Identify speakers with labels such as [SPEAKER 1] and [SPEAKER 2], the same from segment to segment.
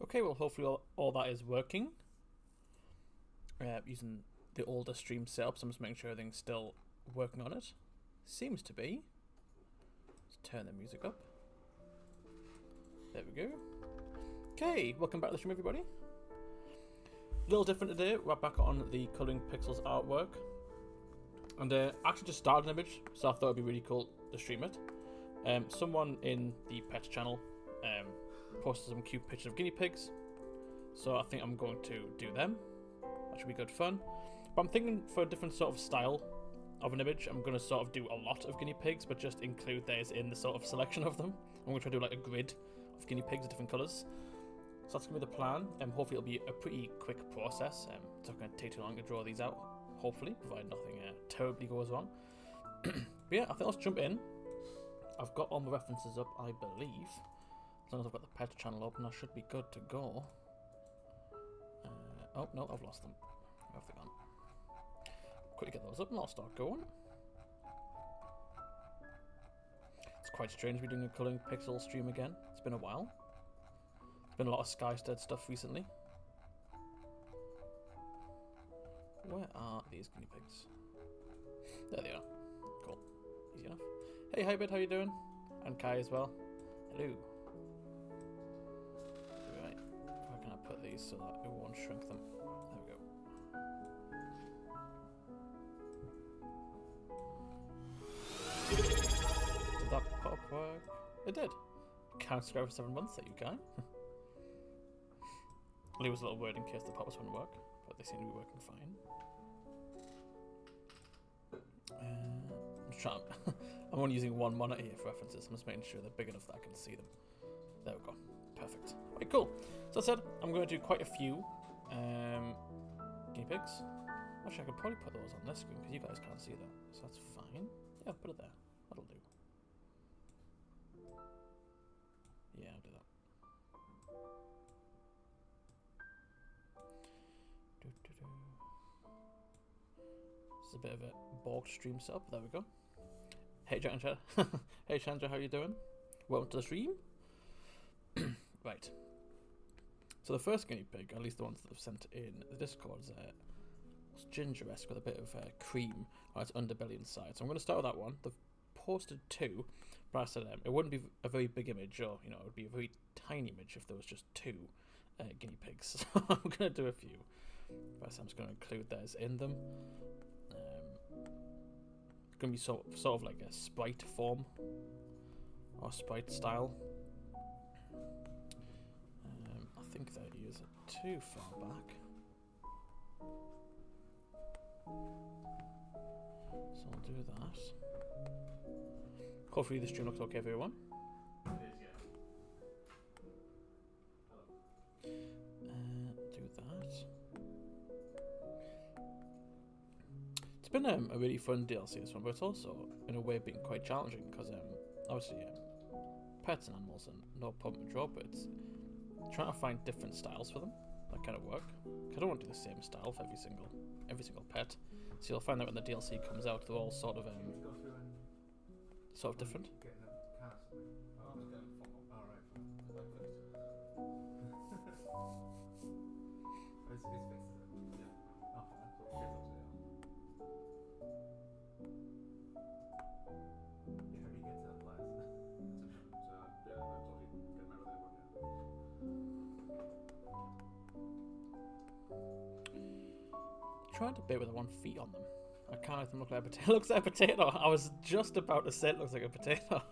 [SPEAKER 1] Okay, well, hopefully all that is working. Using the older stream setup, so I'm just making sure everything's still working on it. Seems to be. Let's turn the music up. There we go. Okay, welcome back to the stream, everybody. A little different today. We're back on the Colouring Pixels artwork. And actually just started an image, so I thought it'd be really cool to stream it. Someone in the pets channel posted some cute pictures of guinea pigs, so I think I'm going to do them. That should be good fun. But I'm thinking for a different sort of style of an image, I'm going to sort of do a lot of guinea pigs, but just include theirs in the sort of selection of them. I'm going to try to do like a grid of guinea pigs of different colours. So that's going to be the plan, and hopefully it'll be a pretty quick process. It's not going to take too long to draw these out, hopefully, provided nothing terribly goes wrong. But yeah, I think let's jump in. I've got all my references up, I believe. As long as I've got the pet channel open, I should be good to go. Oh, no, I've lost them. Where have they gone? Quickly get those up and I'll start going. It's quite strange to be doing a Colouring Pixel stream again. It's been a while. There's been a lot of Skystead stuff recently. Where are these guinea pigs? There they are. Cool. Easy enough. Hey Hybrid, how you doing? And Kai as well. Hello. Right. How can I put these so that it won't shrink them? There we go. Did that pop work? It did. Can't subscribe for 7 months, that you guy. Leave us a little word in case the pop-ups wouldn't work, but they seem to be working fine. I'm only using one monitor here for references. I'm just making sure they're big enough that I can see them. There we go. Perfect. Right, cool. So I said I'm going to do quite a few guinea pigs. Actually, I could probably put those on this screen because you guys can't see them. So that's fine. Yeah, put it there. That'll do. Yeah, I'll do that. This is a bit of a bogged stream setup. There we go. Hey Chandra. Hey Chandra, how you doing? Welcome to the stream. Right. So the first guinea pig, at least the ones that I've sent in the Discord, is ginger-esque with a bit of cream on its underbelly and side. So I'm going to start with that one. They've posted 2, but I said it wouldn't be a very big image, or it would be a very tiny image if there was just 2 guinea pigs. So I'm going to do a few. First, I'm just going to include theirs in them. It's going to be sort of like a sprite form or sprite style. I think their ears are too far back. So I'll do that. Hopefully the stream looks okay, everyone. Do that. It's been a really fun DLC, this one, but it's also, in a way, been quite challenging because, obviously, pets and animals and no pump and draw, but it's trying to find different styles for them that kind of work. I don't want to do the same style for every single pet. So you'll find that when the DLC comes out, they're all sort of different. Tried a bit with the 1 feet on them. I can't make them look like a potato. It looks like a potato. I was just about to say it looks like a potato.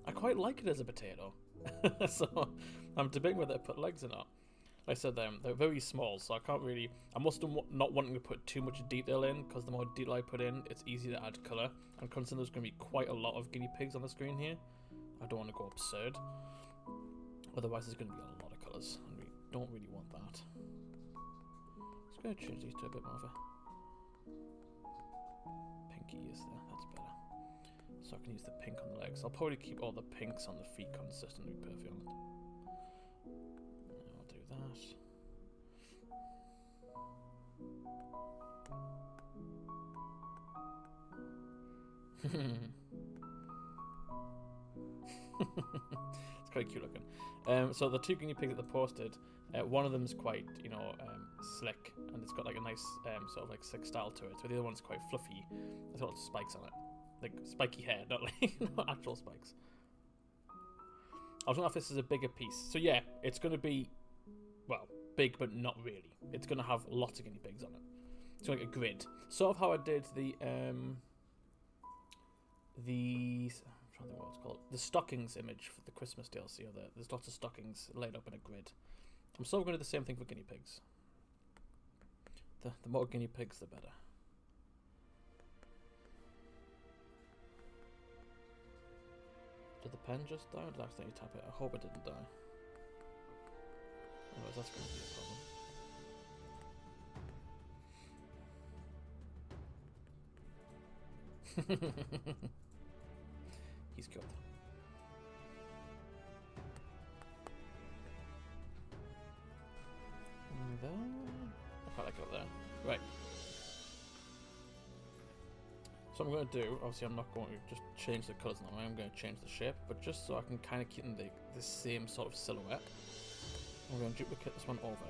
[SPEAKER 1] I quite like it as a potato. So I'm debating whether to put legs or not. Like I said, they're very small, so I can't really... I'm also not wanting to put too much detail in, because the more detail I put in, it's easy to add colour. And considering there's going to be quite a lot of guinea pigs on the screen here, I don't want to go absurd. Otherwise there's going to be a lot of colours, and we don't really want that. Just going to change these to a bit more of a pinky ears there, that's better. So I can use the pink on the legs. I'll probably keep all the pinks on the feet consistent, to be perfectly honest. I'll do that. It's quite cute looking. So the 2 guinea pigs that they posted, one of them's quite, slick, and it's got like a nice sort of like slick style to it. So the other one's quite fluffy. There's got lots of spikes on it, like spiky hair, not like not actual spikes. I was wondering if this is a bigger piece. So yeah, it's going to be, well, big but not really. It's going to have lots of guinea pigs on it. It's like a grid, sort of how I did the I'm trying to think what it's called, the stockings image for the Christmas DLC. Or there's lots of stockings laid up in a grid. I'm sort of going to do the same thing for guinea pigs. The more guinea pigs, the better. Did the pen just die? Or did I accidentally tap it? I hope it didn't die. Otherwise, that's going to be a problem. He's good. And then I quite like it up there. Right. So I'm going to do, obviously I'm not going to just change the colours now, I'm going to change the shape, but just so I can kind of keep in the same sort of silhouette, I'm going to duplicate this one over,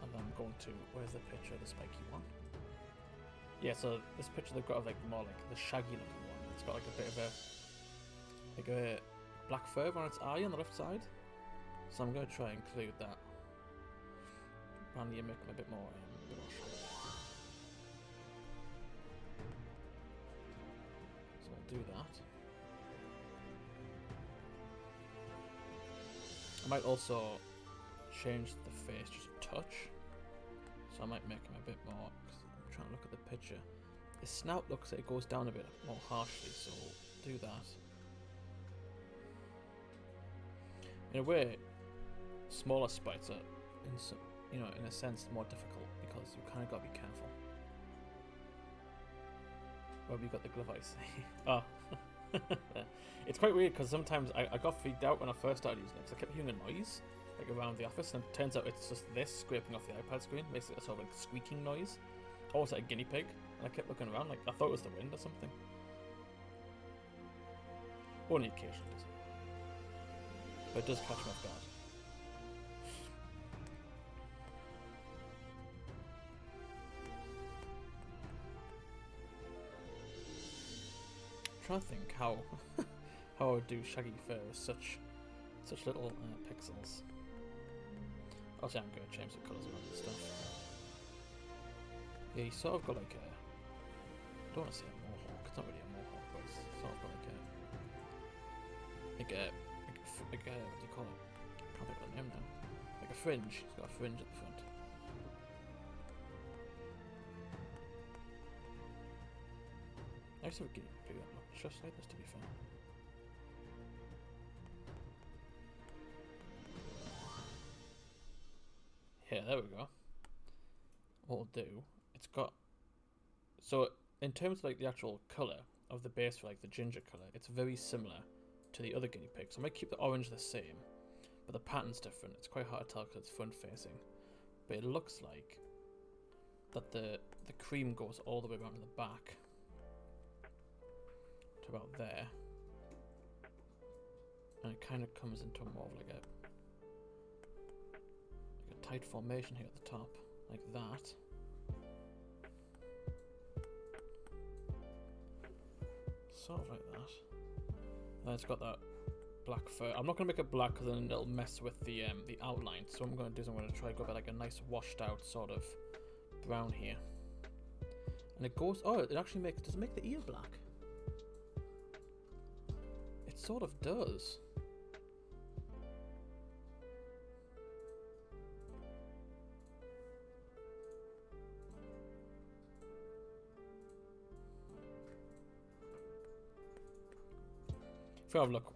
[SPEAKER 1] and then I'm going to, where's the picture of the spiky one? Yeah, so this picture they've got of like more like the shaggy looking one. It's got like a bit of a black fur on its eye on the left side. So I'm going to try and include that. And you make them a bit more shaggy. So I'll do that. I might also change the face just a touch. So I might make him a bit more, because I'm trying to look at the picture. His snout looks like it goes down a bit more harshly, so we'll do that. In a way, smaller sprites are, in a sense, more difficult because you kind of got to be careful. Where have you got the glove ice? Oh. It's quite weird because sometimes I got freaked out when I first started using it because I kept hearing a noise like around the office, and it turns out it's just this scraping off the iPad screen, makes it a sort of like squeaking noise, almost like a guinea pig. And I kept looking around like I thought it was the wind or something. Only occasionally does it, but it does catch me off guard. I'm trying to think how I would do shaggy fur with such little pixels. Obviously, I'm going to change the colours around and stuff. Yeah, you sort of got like a, I don't want to say a mohawk. It's not really a mohawk, but it's sort of got like a what do you call it? I can't think of the name now. Like a fringe. It's got a fringe at the front. I used to have a guinea pig that looked just like this, to be fair. Yeah, there we go. What we'll do, it's got, so in terms of like the actual colour of the base for like the ginger colour, it's very similar to the other guinea pigs. So I might keep the orange the same, but the pattern's different. It's quite hard to tell because it's front facing. But it looks like that the cream goes all the way around to the back to about there. And it kind of comes into more of like a tight formation here at the top, like that. Sort of like that. And it's got that black fur. I'm not going to make it black because then it'll mess with the outline. So what I'm going to do is I'm going to try to go by like a nice washed out sort of brown here. And it goes, oh, it actually makes, does it make the ear black? It sort of does. If you have a look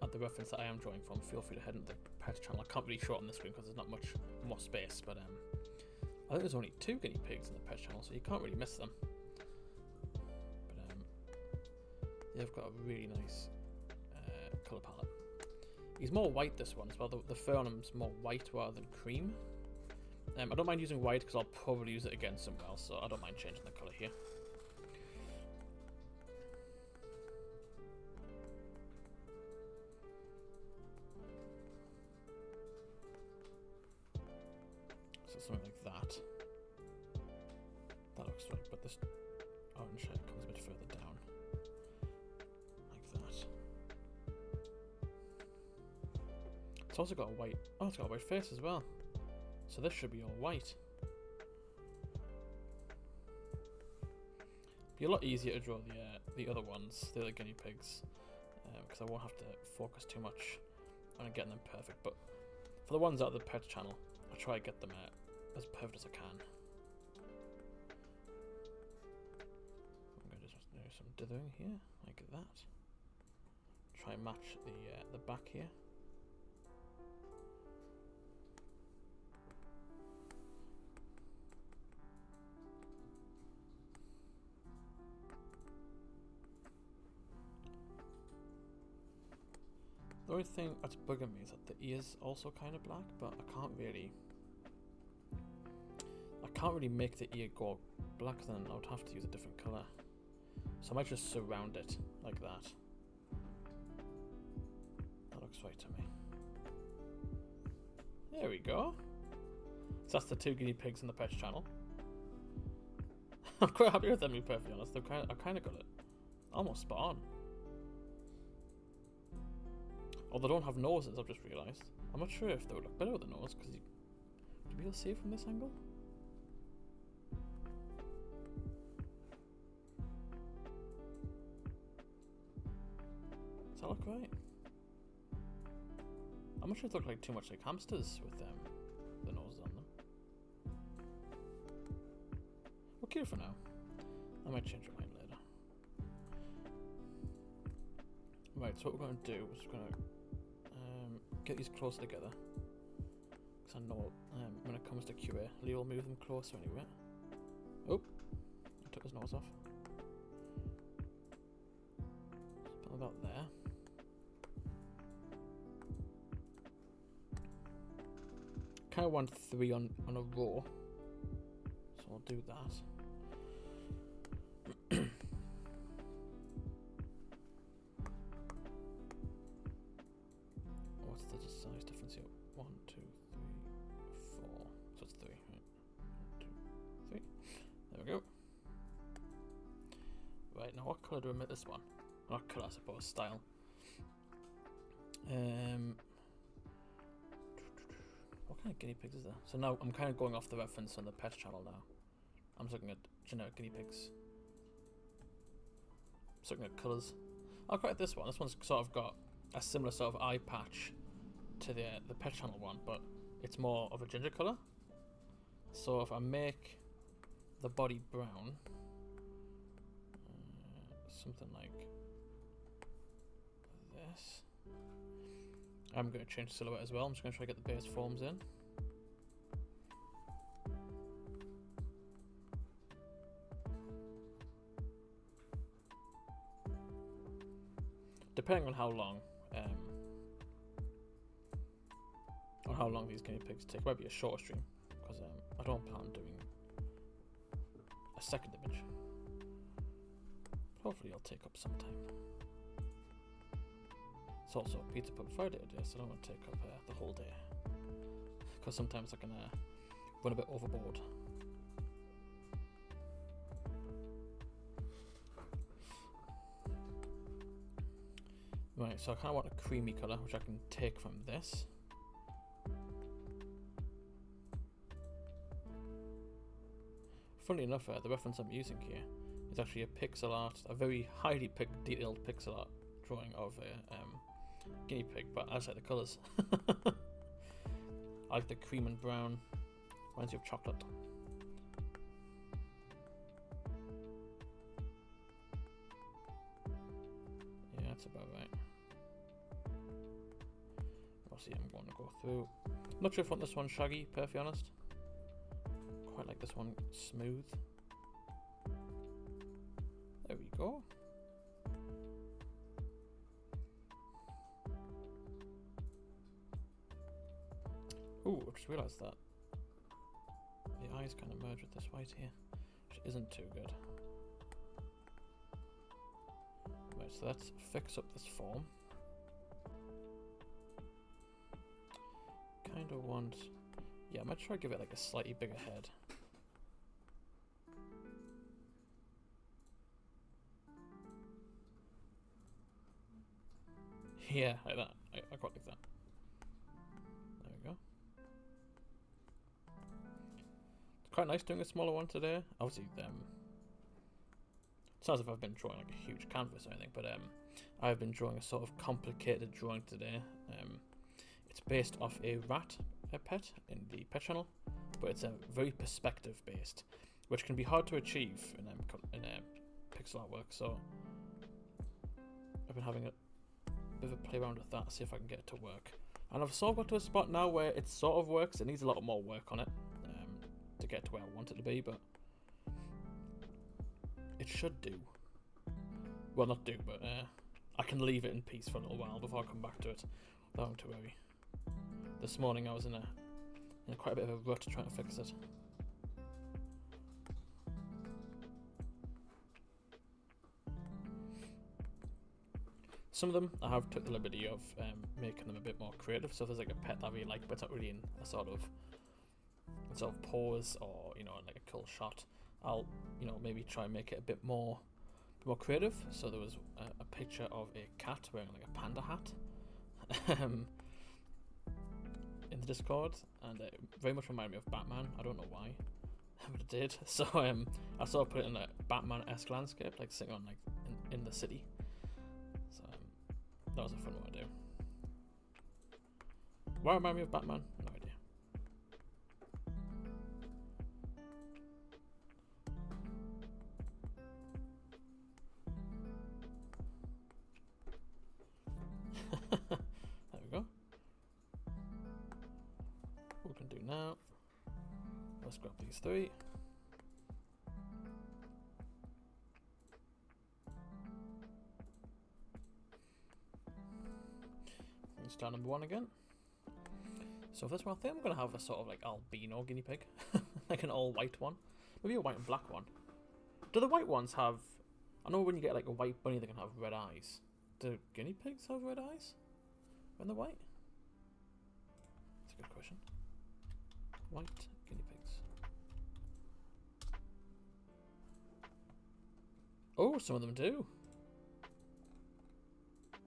[SPEAKER 1] at the reference that I am drawing from, feel free to head into the pet channel. I can't really show it on the screen because there's not much more space, but I think there's only 2 guinea pigs in the pet channel, so you can't really miss them. But they've got a really nice colour palette. He's more white, this one as well. The fur on him's more white rather than cream. I don't mind using white because I'll probably use it again somewhere else, so I don't mind changing the colour here. this orange hair comes a bit further down. Like that. It's also got a white... Oh, it's got a white face as well. So this should be all white. Be a lot easier to draw the other ones, the other guinea pigs, because I won't have to focus too much on getting them perfect. But for the ones out of the pet channel, I'll try to get them as perfect as I can. I'm going to just do some dithering here, like that. Try and match the back here. The only thing that's bugging me is that the ear's also kind of black, but I can't really make the ear go black, then I would have to use a different colour. So I might just surround it like that. That looks right to me. There we go. So that's the 2 guinea pigs in the pet channel. I'm quite happy with them, to be perfectly honest. I kind of got it almost spot on. Oh, they don't have noses, I've just realised. I'm not sure if they would look better with a nose, because would you be able to see it from this angle? Does that look right? I'm not sure it look like too much like hamsters with the noses on them. We'll keep it for now. I might change my mind later. Right, so what we're going to do is we're going to get these closer together, because I know when it comes to QA, Leo will move them closer anyway. Oh, I took his nose off. About there. Kind of want 3 on a row, so I'll do that. What's the size difference here? 1, 2, 3, 4. So it's 3, right? 1, 2, 3. There we go. Right, now what colour do I make this one? Not colour, I suppose, style. What kind of guinea pigs is there? So now I'm kind of going off the reference on the pet channel now. I'm just looking at generic guinea pigs. Just looking at colours. I'll quite like this one. This one's sort of got a similar sort of eye patch to the pet channel one, but it's more of a ginger colour. So if I make the body brown, something like this. I'm going to change the silhouette as well. I'm just going to try to get the base forms in. Depending on how long these guinea pigs take, it might be a shorter stream, because I don't plan on doing a second image. Hopefully it'll take up some time. It's also Pizza Pub Friday today, so I don't want to take up the whole day, because sometimes I can run a bit overboard. Right, so I kind of want a creamy colour, which I can take from this. Funnily enough, the reference I'm using here is actually a pixel art, a very highly detailed pixel art drawing of a guinea pig, but I just like the colours. I like the cream and brown, reminds you of chocolate. Yeah, that's about right. Obviously I'm going to go through. I'm not sure if I want this one shaggy, perfectly honest. Quite like this one smooth. There we go. Ooh, I just realised that the eyes kind of merge with this white here, which isn't too good. Right, so let's fix up this form. Kind of want... Yeah, I might try to give it like a slightly bigger head. Yeah, like that. I quite like that. There we go. It's quite nice doing a smaller one today. Obviously, it's not as if I've been drawing like a huge canvas or anything, but I've been drawing a sort of complicated drawing today. It's based off a rat pet in the pet channel, but it's a very perspective based, which can be hard to achieve in pixel artwork. So I've been having a bit of a play around with that, see if I can get it to work. And I've sort of got to a spot now where it sort of works. It needs a lot more work on it to get to where I want it to be, but it should do. Well, not do, but I can leave it in peace for a little while before I come back to it without having to worry. This morning I was in quite a bit of a rut trying to fix it. Some of them I have took the liberty of making them a bit more creative. So if there's like a pet that I really like, but it's not really in a sort of pose or like a cool shot, I'll maybe try and make it a bit more creative. So there was a picture of a cat wearing like a panda hat in the Discord, and it very much reminded me of Batman. I don't know why, but it did. So I sort of put it in a Batman-esque landscape, like sitting on like in the city. So that was a fun one to do. Why remind me of Batman? No idea. There we go. What we can do now, let's grab these three. And start number one again. So for this one, I think I'm going to have a sort of like albino guinea pig. Like an all white one. Maybe a white and black one. Do the white ones have... I know when you get like a white bunny, they can have red eyes. Do guinea pigs have red eyes when they're white? That's a good question. White guinea pigs. Oh, some of them do.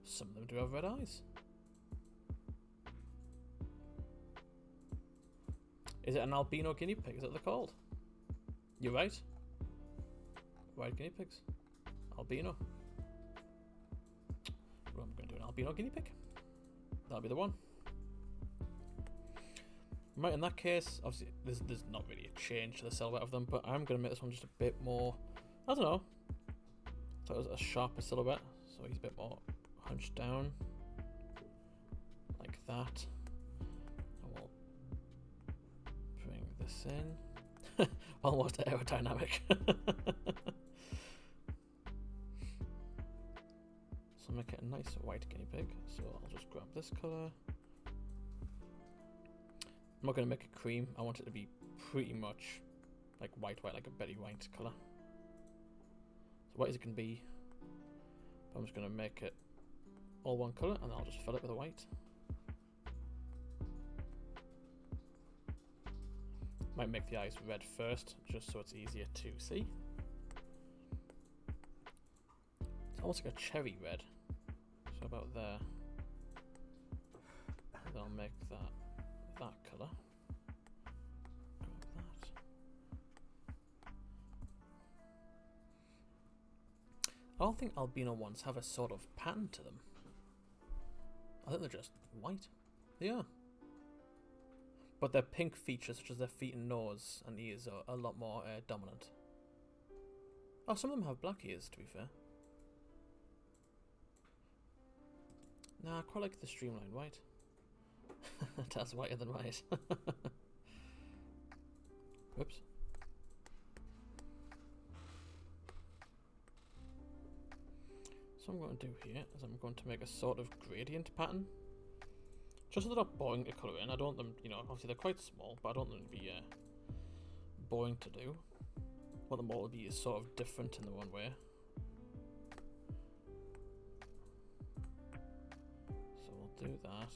[SPEAKER 1] Some of them do have red eyes. Is it an albino guinea pig? Is that what they're called? You're right. White guinea pigs. Albino. Well, I'm going to do an albino guinea pig. That'll be the one. Right, in that case, obviously, there's not really a change to the silhouette of them, but I'm going to make this one just a bit more, I don't know. So it was a sharper silhouette, so he's a bit more hunched down. Like that. And we'll bring this in. Almost aerodynamic. So make it a nice white guinea pig. So I'll just grab this colour. I'm not going to make it cream. I want it to be pretty much like white, like a Betty White colour. So white as it can be. But I'm just going to make it all one colour and I'll just fill it with a white. Might make the eyes red first, just so it's easier to see. It's almost like a cherry red. So about there. And then I'll make that colour. Grab that. I don't think albino ones have a sort of pattern to them. I think they're just white. They are. But their pink features, such as their feet and nose and ears, are a lot more dominant. Oh, some of them have black ears, to be fair. Nah, I quite like the streamlined white. That's whiter than white. Whoops. So I'm going to do here is I'm going to make a sort of gradient pattern. Just so they're not boring to colour in. I don't want them, obviously they're quite small, but I don't want them to be boring to do. I want them all to be sort of different in the one way. So we'll do that.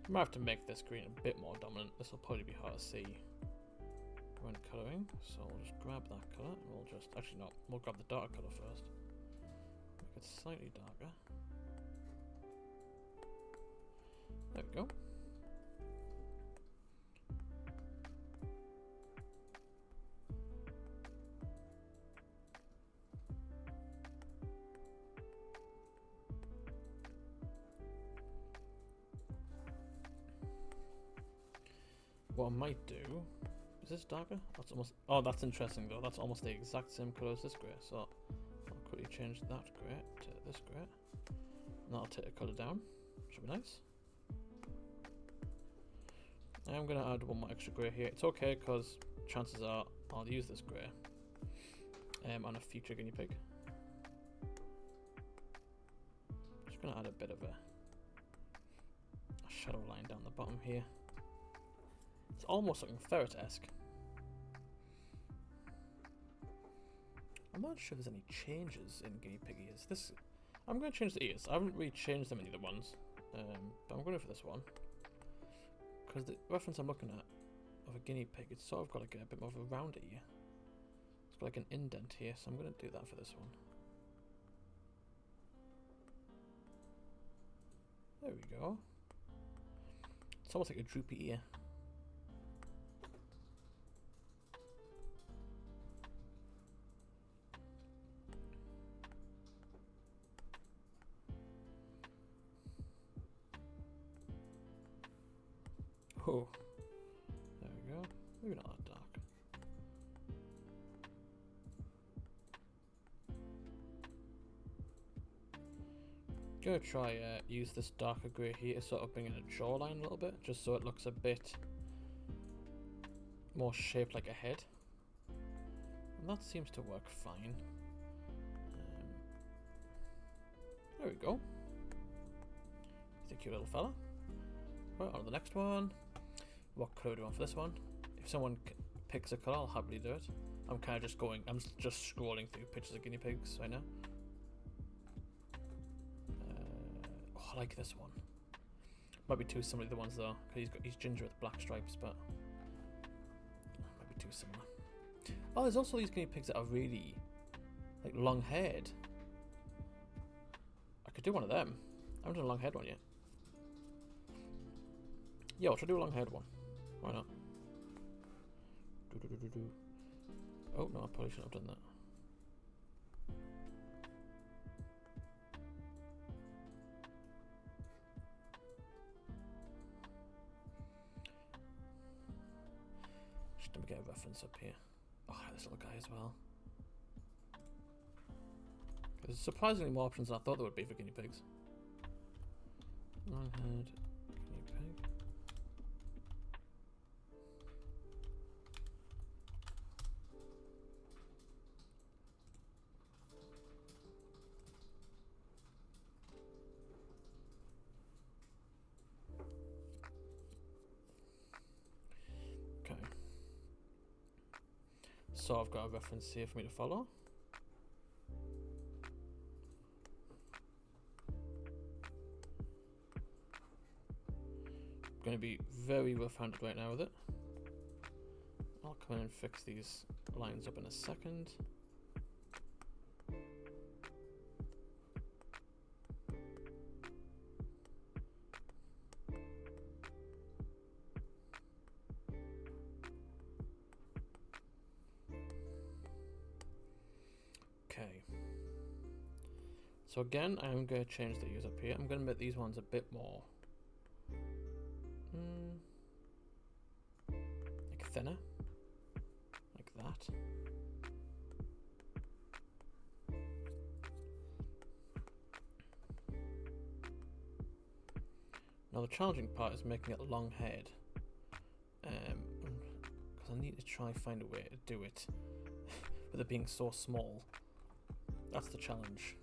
[SPEAKER 1] I might have to make this green a bit more dominant. This will probably be hard to see when colouring. So we'll just grab that colour and we'll just, actually no, we'll grab the dark colour first. It's slightly darker. There we go. What I might do, is this darker? That's almost, oh, that's interesting though. That's almost the exact same colour as this grey. So I'll quickly change that grey to this grey. And I'll take the colour down. Should be nice. I'm going to add one more extra grey here. It's okay because chances are I'll use this grey on a future guinea pig. Just going to add a bit of a shadow line down the bottom here. It's almost looking ferret-esque. I'm not sure there's any changes in guinea pig ears. This, I'm going to change the ears. I haven't really changed them in the other ones, but I'm going for this one because the reference I'm looking at of a guinea pig, it's sort of got like a bit more of a round ear. It's got like an indent here, so I'm going to do that for this one. There we go. It's almost like a droopy ear. Oh, there we go. Maybe not that dark. Gonna try use this darker grey here to sort of bring in a jawline a little bit, just so it looks a bit more shaped like a head. And that seems to work fine. There we go. He's a cute little fella. Right, on to the next one. What colour do I want for this one? If someone picks a colour, I'll happily do it. I'm kind of just going, I'm just scrolling through pictures of guinea pigs right now. Oh, I like this one. Might be too similar to the ones though, because he's ginger with black stripes, but might be too similar. Oh, there's also these guinea pigs that are really like long haired. I could do one of them. I haven't done a long haired one yet. Yeah, I'll try to do a long haired one. Why not? Oh, no, I probably shouldn't have done that. Just let me get a reference up here. Oh, this little guy as well. There's surprisingly more options than I thought there would be for guinea pigs. Long haired guinea pig. So I've got a reference here for me to follow. I'm going to be very rough-handed right now with it. I'll come in and fix these lines up in a second. Okay. So again, I'm going to change the hues up here. I'm going to make these ones a bit more like thinner, like that. Now the challenging part is making it long haired, because I need to try and find a way to do it with it being so small. That's the challenge.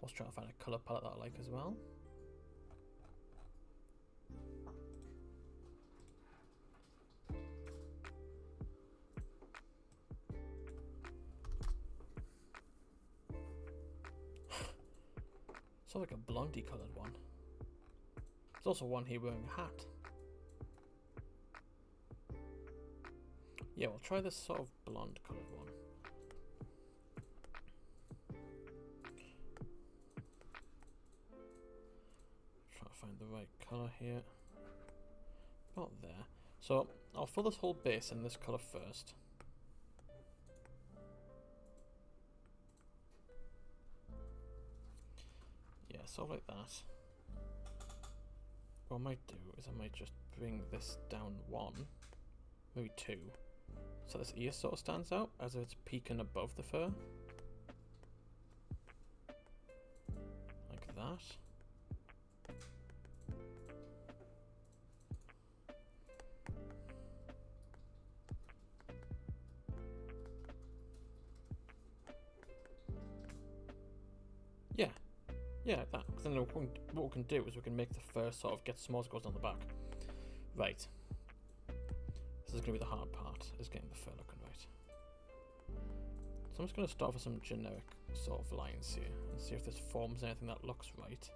[SPEAKER 1] Let's try to find a colour palette that I like as well. It's like a blondie coloured one. There's also one here wearing a hat. Yeah, we'll try this sort of blonde coloured one. Try to find the right colour here. Not there. So I'll fill this whole base in this colour first. Yeah, sort of like that. What I might do is I might just bring this down one, maybe two, so this ear sort of stands out as if it's peeking above the fur. Like that. Yeah, like that. Because then what we can do is we can make the fur sort of get small as it goes down the back. Right. This is going to be the hard part, is getting the fur looking right. So I'm just going to start with some generic sort of lines here and see if this forms anything that looks right.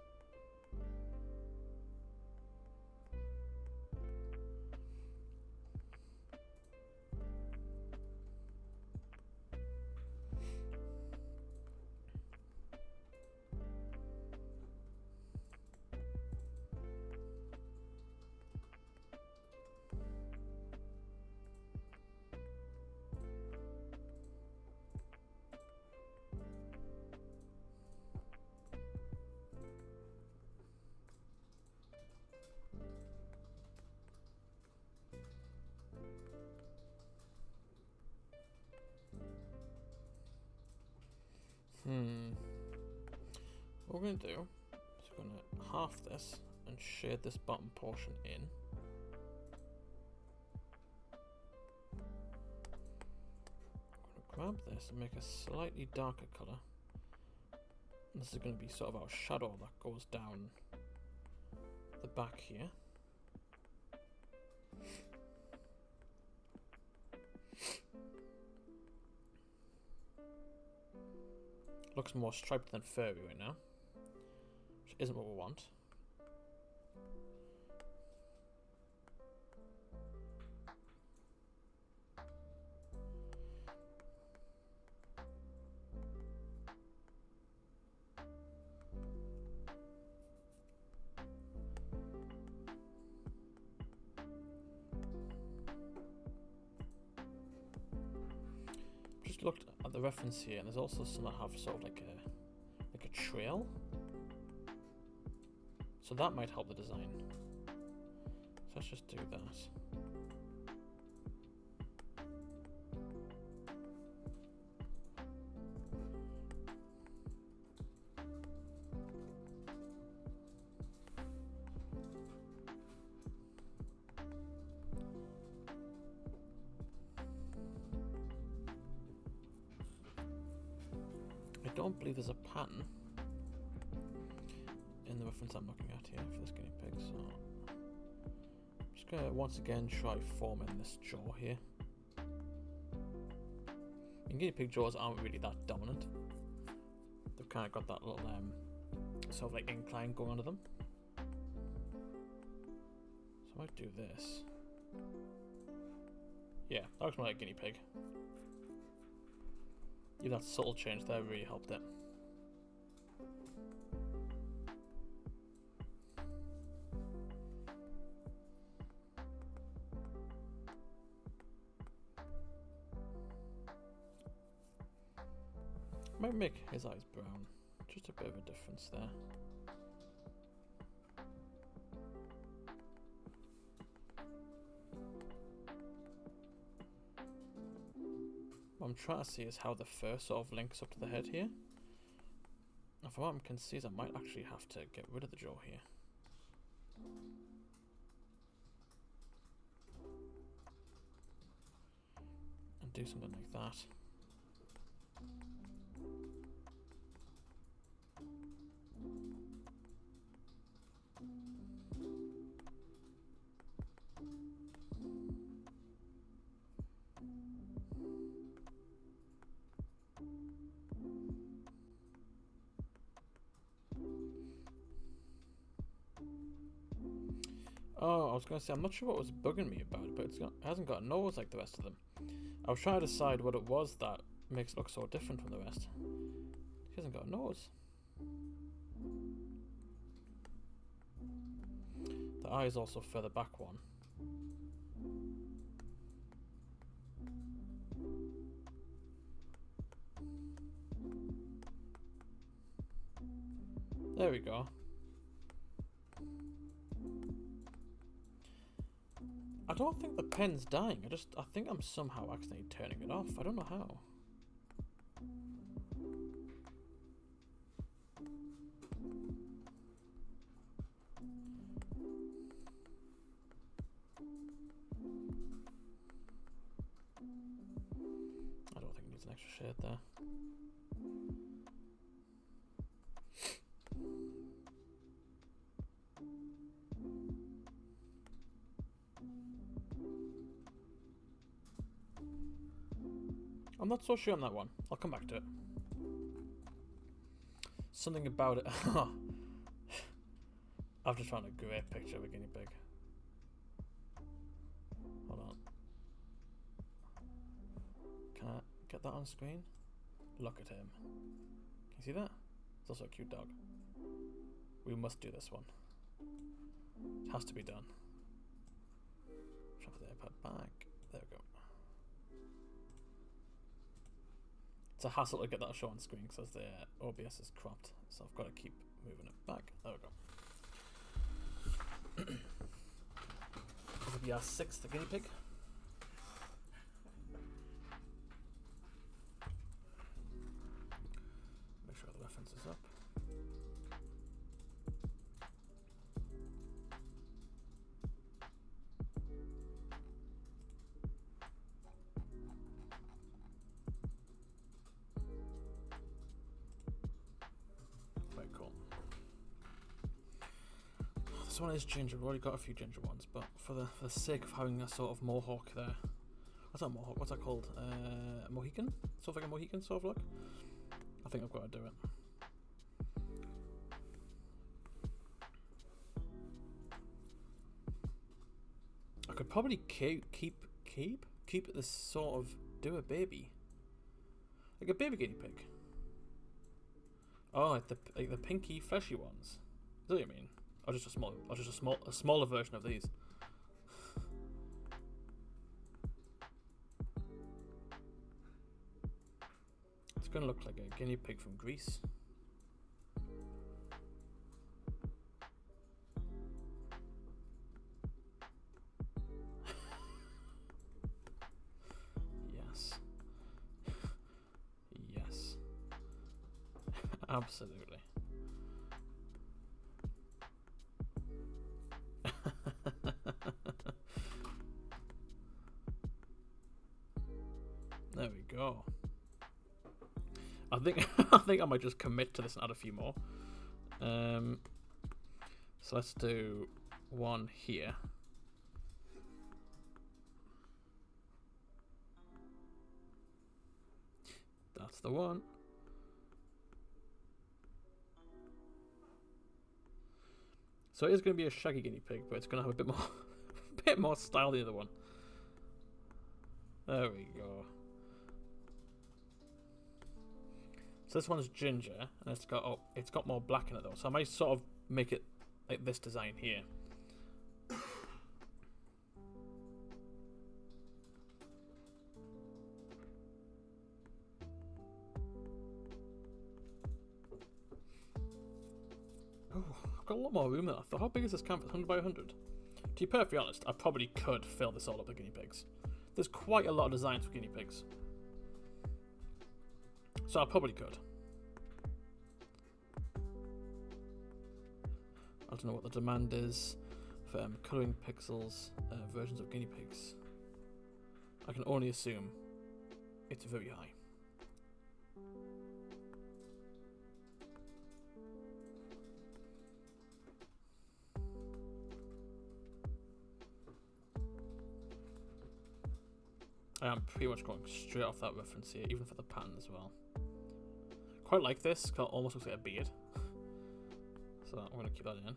[SPEAKER 1] What we're going to do is we're going to half this and shade this bottom portion in. I'm going to grab this and make a slightly darker colour. And this is going to be sort of our shadow that goes down the back here. Looks more striped than furry right now, which isn't what we want. Just looked at the reference here, and there's also some that have sort of like a trail. So that might help the design. So let's just do that. I don't believe there's a pattern in the reference I'm looking at here for this guinea pig, so I'm just going to once again try forming this jaw here. And guinea pig jaws aren't really that dominant. They've kind of got that little sort of like incline going under them. So I might do this. Yeah, that looks more like a guinea pig. Yeah, that subtle change there really helped it. Might make his eyes brown. Just a bit of a difference there. What I'm trying to see is how the fur sort of links up to the head here. And from what I can see is I might actually have to get rid of the jaw here. And do something like that. Oh, I was going to say, I'm not sure what was bugging me about it, but it hasn't got a nose like the rest of them. I was trying to decide what it was that makes it look so different from the rest. She hasn't got a nose. The eye is also further back one. There we go. I don't think the pen's dying. I think I'm somehow accidentally turning it off. I don't know how. I don't think it needs an extra shade there. I'm not so sure on that one. I'll come back to it. Something about it. I've just found a great picture of a guinea pig. Hold on. Can I get that on screen? Look at him. Can you see that? It's also a cute dog. We must do this one. It has to be done. Try to put the iPad back. There we go. It's a hassle to get that show on screen because the OBS is cropped, so I've got to keep moving it back. There we go. This will be our 6th guinea pig. Make sure the reference is up. This one is ginger. We've already got a few ginger ones, but for the sake of having a sort of mohawk there, what's that mohawk? What's that called? Mohican? Sort of like a Mohican sort of look. I think I've got to do it. I could probably keep this sort of do a baby, like a baby guinea pig. Oh, like the pinky fleshy ones. Is that what you mean? Or just a smaller version of these. It's gonna look like a guinea pig from Greece. Yes. Yes. Absolutely. There we go. I think I might just commit to this and add a few more. So let's do one here. That's the one. So it is going to be a shaggy guinea pig, but it's going to have a bit more style than the other one. There we go. So this one's ginger, and it's got more black in it though. So I might sort of make it like this design here. Oh, I've got a lot more room than I thought. How big is this canvas? 100 by 100? To be perfectly honest, I probably could fill this all up with guinea pigs. There's quite a lot of designs for guinea pigs. So I probably could. I don't know what the demand is for colouring pixels versions of guinea pigs. I can only assume it's very high. I am pretty much going straight off that reference here, even for the pattern as well. Quite like this, because it almost looks like a beard. So I'm going to keep that in.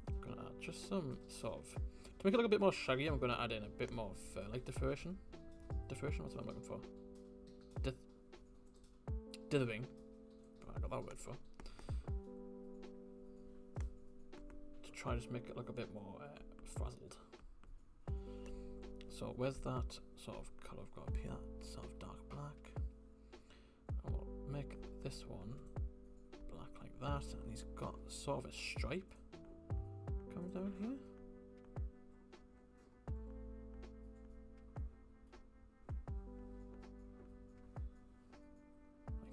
[SPEAKER 1] I'm going to add just some sort of To make it look a bit more shaggy, I'm going to add in a bit more of like differentiation. Differentiation, what's what I'm looking for? Dithering. I got that word for. To try and just make it look a bit more frazzled. So where's that sort of colour I've got up here? That sort of dark black. And we'll make this one black like that, and he's got sort of a stripe coming down here.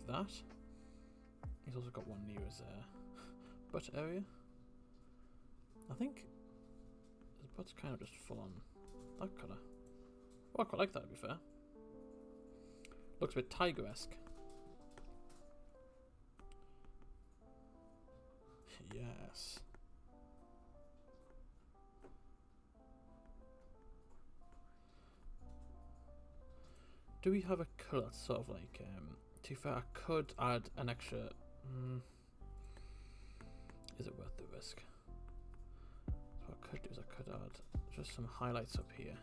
[SPEAKER 1] Like that. He's also got one near his butt area. I think his butt's kind of just full on that colour. Oh, I quite like that, to be fair. Looks a bit tiger-esque. Yes. Do we have a colour that's sort of like, to be fair, I could add an extra, is it worth the risk? So what I could do is I could add just some highlights up here,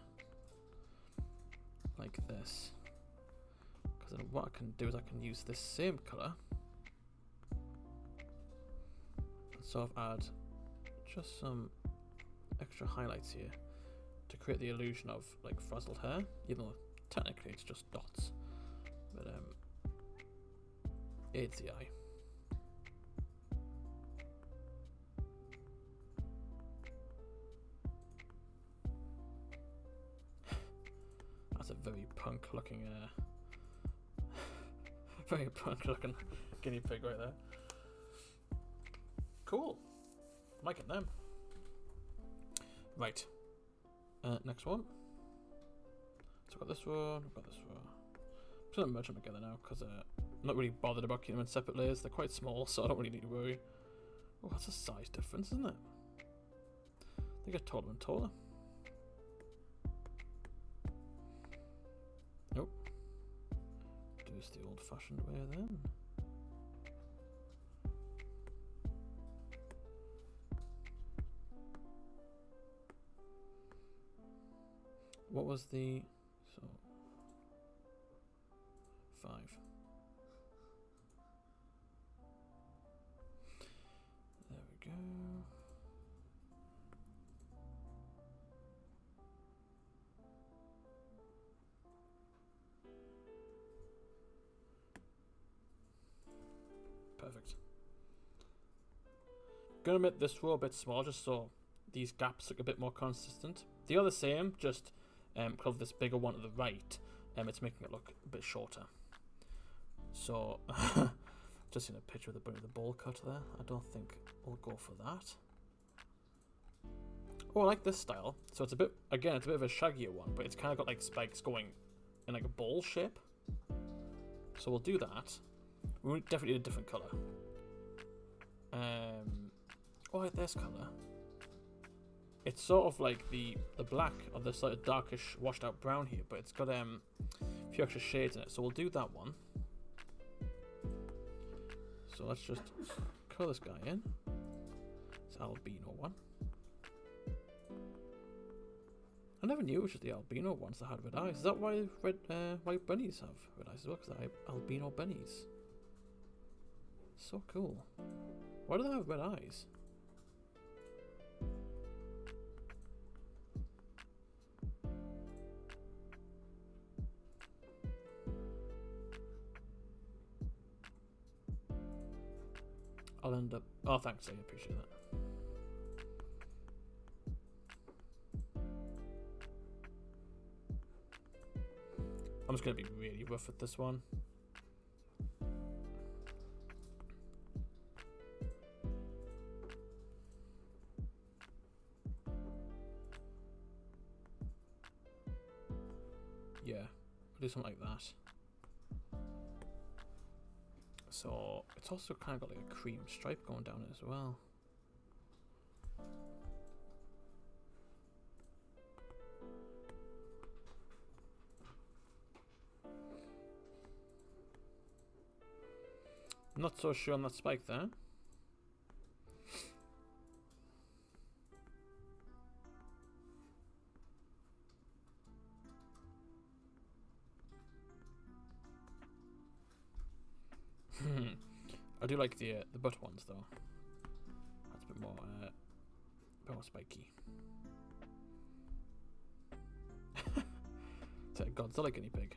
[SPEAKER 1] like this, because then what I can do is I can use this same colour and sort of add just some extra highlights here to create the illusion of like frazzled hair, even though technically it's just dots, but aids the eye. That's a very punk looking very punk looking guinea pig right there. Cool. I'm liking them. Right. Next one. So I've got this one, I've got this one. I'm just going to merge them together now because I'm not really bothered about keeping them in separate layers. They're quite small, so I don't really need to worry. Oh, that's a size difference, isn't it? They get taller and taller. Nope. Do this the old-fashioned way then. What was the... So... 5. There we go. Perfect. Gonna make this row a bit small just so these gaps look a bit more consistent. They are the same, just because of this bigger one to the right, it's making it look a bit shorter. So, just seen a picture of the bowl cut there. I don't think we'll go for that. Oh, I like this style. So it's a bit, again, it's a bit of a shaggier one, but it's kind of got like spikes going in like a bowl shape. So we'll do that. We definitely need a different colour. Oh, I like this colour. It's sort of like the black of the sort of darkish washed out brown here, but it's got a few extra shades in it. So we'll do that one. So let's just colour this guy in. It's albino one. I never knew it was just the albino ones that had red eyes. Is that why white bunnies have red eyes as well? Because they're albino bunnies. So cool. Why do they have red eyes? I'll end up... Oh, thanks. I appreciate that. I'm just going to be really rough with this one. Yeah, we'll do something like that. So it's also kind of got like a cream stripe going down it as well. Not so sure on that spike there. do like the butt ones though. That's a bit more spiky. It's a Godzilla guinea pig.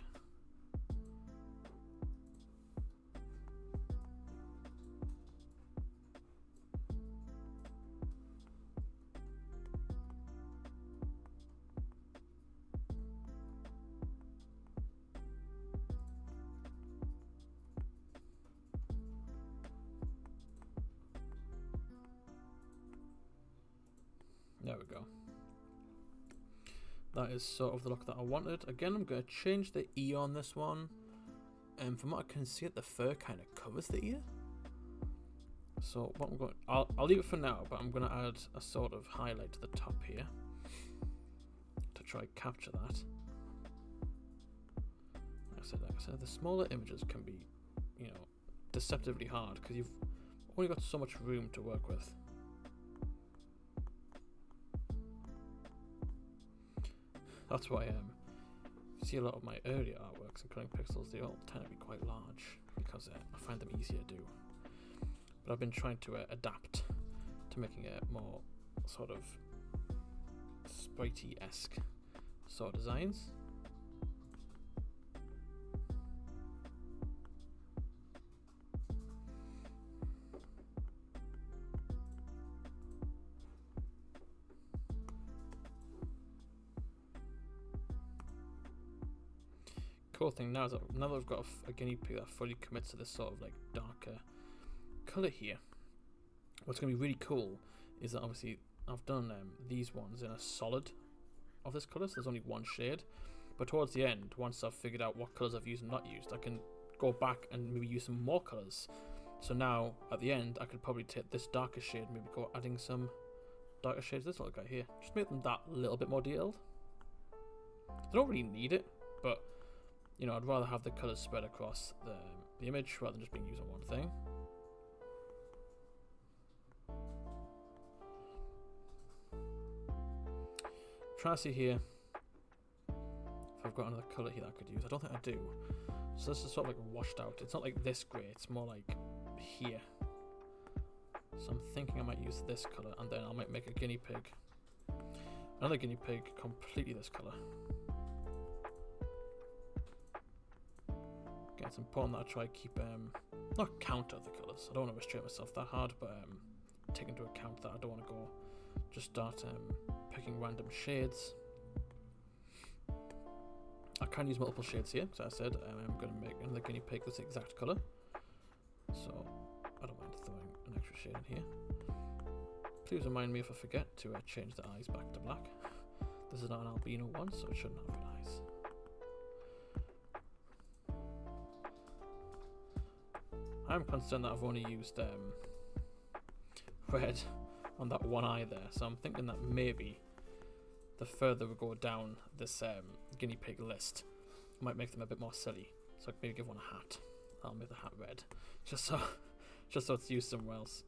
[SPEAKER 1] There we go. That is sort of the look that I wanted. Again, I'm going to change the ear on this one. And from what I can see, the fur kind of covers the ear. So what I'm going, I'll leave it for now, but I'm going to add a sort of highlight to the top here to try and capture that. Like I said, the smaller images can be, you know, deceptively hard because you've only got so much room to work with. That's why you see a lot of my earlier artworks, including pixels, they all tend to be quite large because I find them easier to do. But I've been trying to adapt to making it more sort of spritey-esque sort of designs. Cool thing now is that I've got a guinea pig that fully commits to this sort of like darker colour here. What's going to be really cool is that obviously I've done these ones in a solid of this colour, so there's only one shade. But towards the end, once I've figured out what colours I've used and not used, I can go back and maybe use some more colours. So now at the end, I could probably take this darker shade, maybe go adding some darker shades. This little guy here, just make them that little bit more detailed. They don't really need it, but you know, I'd rather have the colours spread across the image rather than just being used on one thing. Trying to see here if I've got another colour here that I could use. I don't think I do. So this is sort of like washed out. It's not like this grey, it's more like here. So I'm thinking I might use this colour and then I might make a guinea pig. Another guinea pig completely this colour. It's important that I try to keep, not count of the colours. I don't want to restrict myself that hard, but take into account that I don't want to go just start picking random shades. I can use multiple shades here, as I said. I'm going to make another guinea pig this exact colour, so I don't mind throwing an extra shade in here. Please remind me if I forget to change the eyes back to black. This is not an albino one, so it shouldn't have red eyes. I'm concerned that I've only used red on that one eye there, so I'm thinking that maybe the further we go down this guinea pig list, I might make them a bit more silly. So I could maybe give one a hat. I'll make the hat red, just so it's used somewhere else.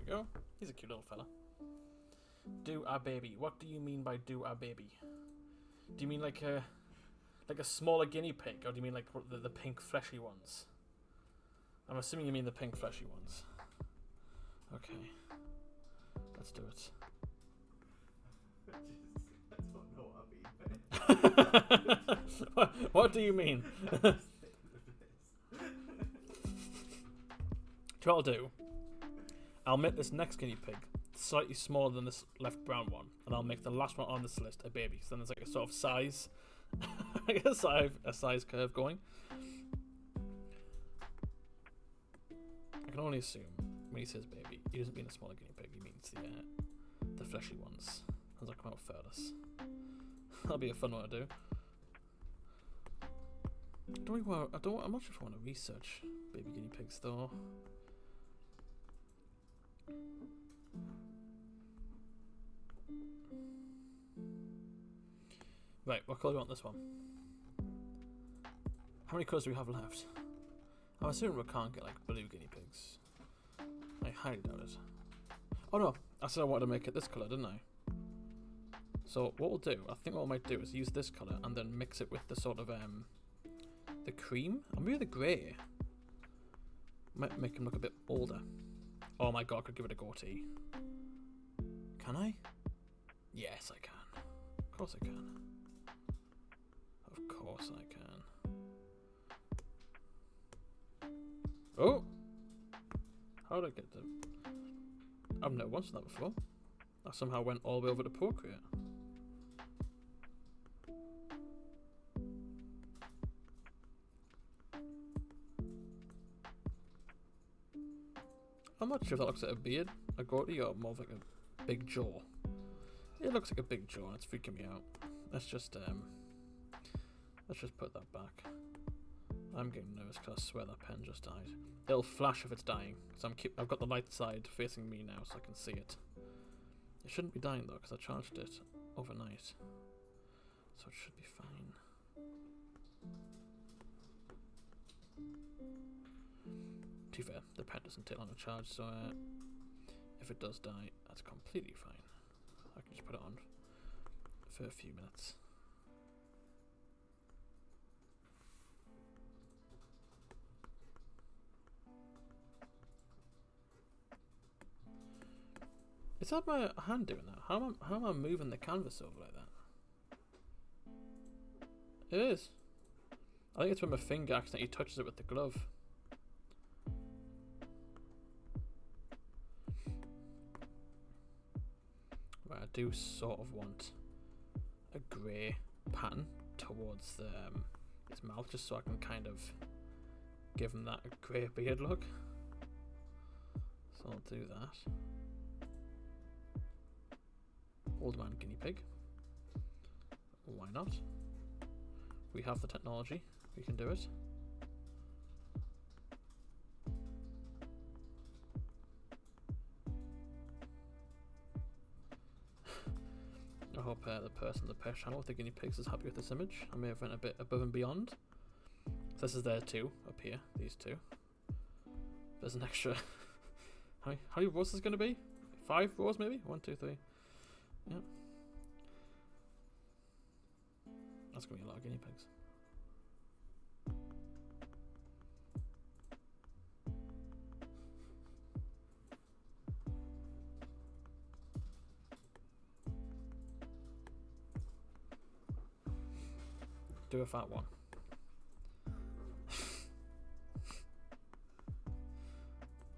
[SPEAKER 1] Go. He's a cute little fella. Do a baby. What do you mean by do a baby? Do you mean like a smaller guinea pig, or do you mean like the pink fleshy ones? I'm assuming you mean the pink fleshy ones. Okay, let's do it. I don't know what do you mean? Do what I'll do. I'll make this next guinea pig slightly smaller than this left brown one, and I'll make the last one on this list a baby. So then there's like a sort of size, a size curve going. I can only assume when he says baby, he doesn't mean a smaller guinea pig. He means the fleshy ones, as I come out furthest. That'll be a fun one to do. I'm not sure if I want to research baby guinea pigs though. Right, what colour do you want this one? How many colours do we have left? I'm assuming we can't get like blue guinea pigs. I highly doubt it. Oh no, I said I wanted to make it this colour, didn't I? So what we'll do, I think what I might do is use this colour and then mix it with the sort of the cream, or maybe the grey. Might make him look a bit older. Oh my god, I could give it a goatee. Can I? Yes, I can. Of course I can. Of course I can. Oh! How did I get to... I've never once done that before. I somehow went all the way over to Procreate. I'm not sure if that looks like a beard, a goatee, or more of like a big jaw. It looks like a big jaw and it's freaking me out. Let's just put that back. I'm getting nervous because I swear that pen just died. It'll flash if it's dying, because I've got the light side facing me now so I can see it. It shouldn't be dying though because I charged it overnight. So it should be fine. To be fair, the pen doesn't take long to charge, so if it does die, that's completely fine. I can just put it on for a few minutes. Is that my hand doing that? How am I moving the canvas over like that? It is. I think it's when my finger accidentally touches it with the glove. Right, I do sort of want a grey pattern towards the, his mouth, just so I can kind of give him that grey beard look. So I'll do that. Old man guinea pig. Why not? We have the technology. We can do it. I hope the person on the pet channel with the guinea pigs is happy with this image. I may have went a bit above and beyond. So this is their two up here. These two. There's an extra. How many rows is this going to be? 5 rows maybe? 1, 2, 3. Yep. That's going to be a lot of guinea pigs. Do a fat one.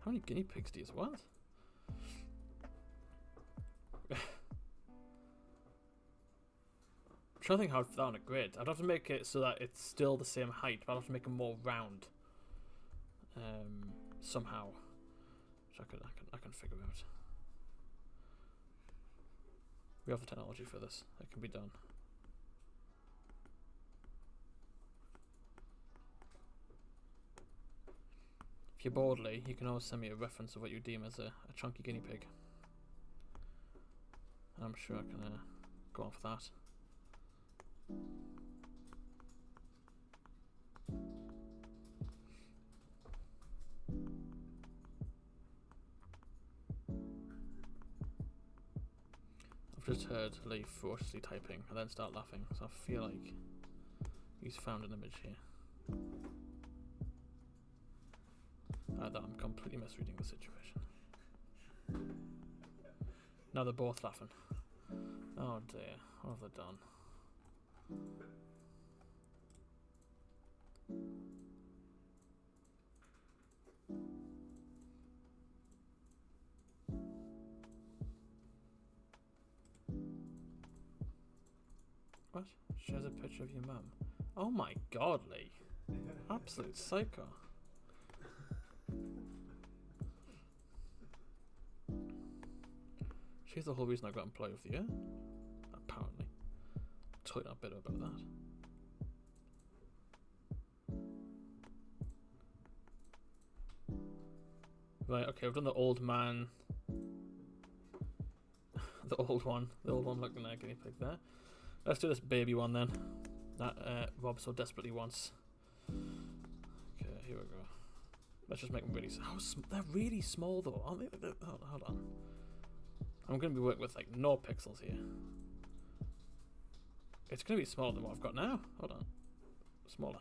[SPEAKER 1] How many guinea pigs do you want? I'm trying to think how to put that on a grid. I'd have to make it so that it's still the same height, but I'd have to make it more round. Somehow. Which I can figure out. We have the technology for this. It can be done. If you're bored, Lee, you can always send me a reference of what you deem as a chunky guinea pig. And I'm sure I can go on for that. I've just heard Lee ferociously typing and then start laughing, so I feel like he's found an image here. Either I'm completely misreading the situation. Now they're both laughing. Oh dear, what have they done? What? Shares a picture of your mum. Oh my god, Lee. Absolute psycho. She's the whole reason I got employed with you, apparently. totally not bitter about that. Right, okay, we've done the old man. The old one looking like a guinea pig there. Let's do this baby one then. That Rob so desperately wants. Okay, here we go. Let's just make them really. They're really small though, aren't they? Hold on. I'm going to be working with like no pixels here. It's going to be smaller than what I've got now. Hold on. Smaller.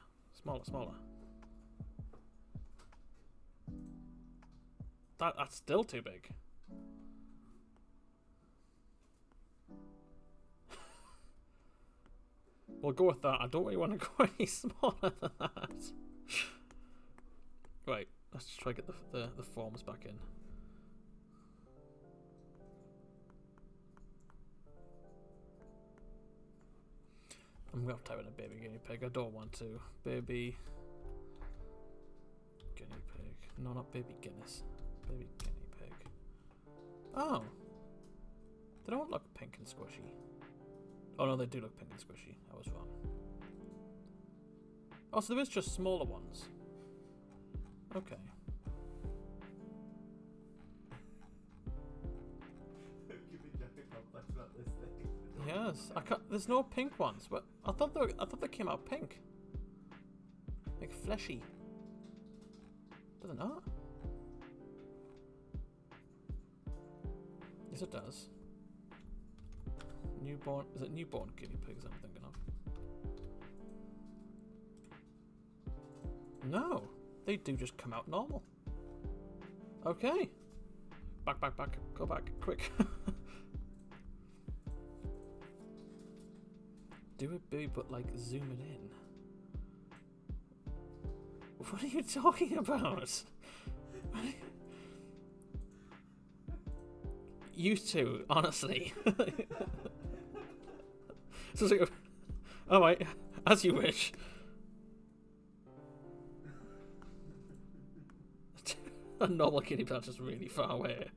[SPEAKER 1] That's still too big. We'll go with that. I don't really want to go any smaller than that. Right, let's just try to get the forms back in. I'm going to type in a baby guinea pig. I don't want to. Baby guinea pig. No, not baby Guinness. Baby guinea pig. Oh. They don't look pink and squishy. Oh no, they do look pink and squishy. I was wrong. Oh, so there is just smaller ones. Okay. Yes, I can't. There's no pink ones, but I thought they came out pink, like fleshy. Does it not? Yes, it does. Newborn, is it newborn guinea pigs I'm thinking of? No, they do just come out normal. Okay. Back, go back, quick. Do it big, but like zoom it in. What are you talking about? You two, honestly. So it's like, all right, as you wish. A normal guinea pig is really far away.